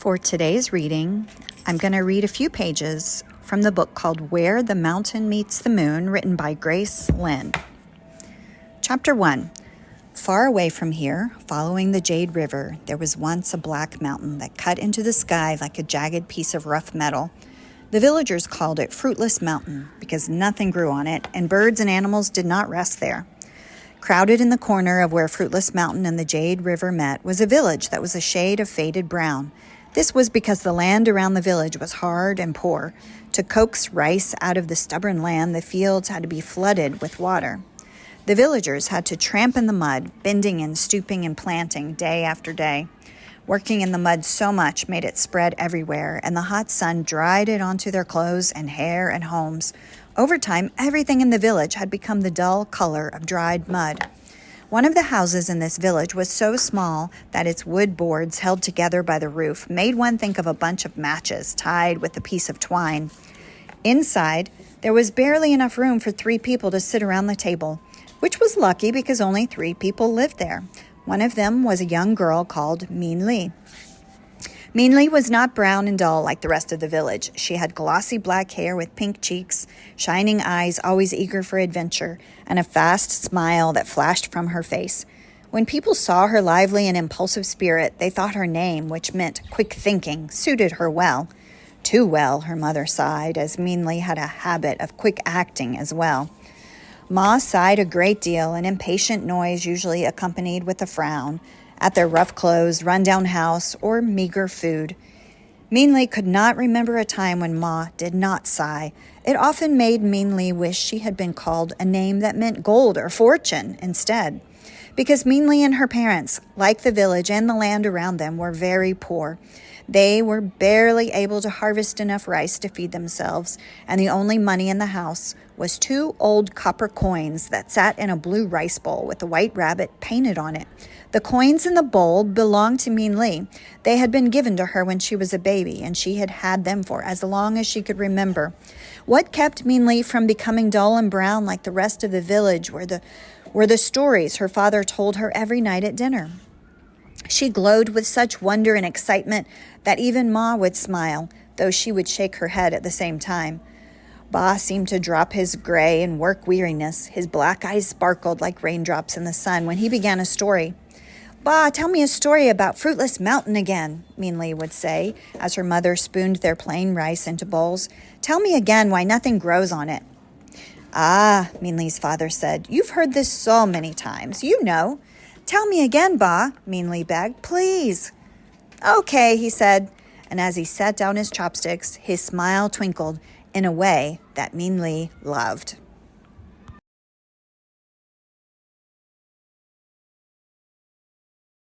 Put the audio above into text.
For today's reading, I'm going to read a few pages from the book called Where the Mountain Meets the Moon, written by Grace Lin. Chapter 1. Far away from here, following the Jade River, there was once a black mountain that cut into the sky like a jagged piece of rough metal. The villagers called it Fruitless Mountain because nothing grew on it, and birds and animals did not rest there. Crowded in the corner of where Fruitless Mountain and the Jade River met was a village that was a shade of faded brown. This was because the land around the village was hard and poor. To coax rice out of the stubborn land, the fields had to be flooded with water. The villagers had to tramp in the mud, bending and stooping and planting day after day. Working in the mud so much made it spread everywhere, and the hot sun dried it onto their clothes and hair and homes. Over time, everything in the village had become the dull color of dried mud. One of the houses in this village was so small that its wood boards held together by the roof made one think of a bunch of matches tied with a piece of twine. Inside, there was barely enough room for 3 people to sit around the table, which was lucky because only 3 people lived there. One of them was a young girl called Min Li. Min Li was not brown and dull like the rest of the village. She had glossy black hair with pink cheeks, shining eyes always eager for adventure, and a fast smile that flashed from her face. When people saw her lively and impulsive spirit, they thought her name, which meant quick thinking, suited her well. Too well, her mother sighed, as Min Li had a habit of quick acting as well. Ma sighed a great deal, an impatient noise usually accompanied with a frown, at their rough clothes, run-down house, or meager food. Min Li could not remember a time when Ma did not sigh. It often made Min Li wish she had been called a name that meant gold or fortune instead. Because Min Li and her parents, like the village and the land around them, were very poor. They were barely able to harvest enough rice to feed themselves, and the only money in the house was 2 old copper coins that sat in a blue rice bowl with a white rabbit painted on it. The coins in the bowl belonged to Min Li. They had been given to her when she was a baby, and she had had them for as long as she could remember. What kept Min Li from becoming dull and brown like the rest of the village were the stories her father told her every night at dinner. She glowed with such wonder and excitement that even Ma would smile, though she would shake her head at the same time. Ba seemed to drop his gray and work weariness. His black eyes sparkled like raindrops in the sun when he began a story. "Ba, tell me a story about Fruitless Mountain again," Min Li would say, as her mother spooned their plain rice into bowls. "Tell me again why nothing grows on it." "Ah," Min Li's father said, "you've heard this so many times. You know. Tell me again, Ba," Min Li begged. "Please." "Okay," he said, and as he set down his chopsticks, his smile twinkled in a way that Min Li loved.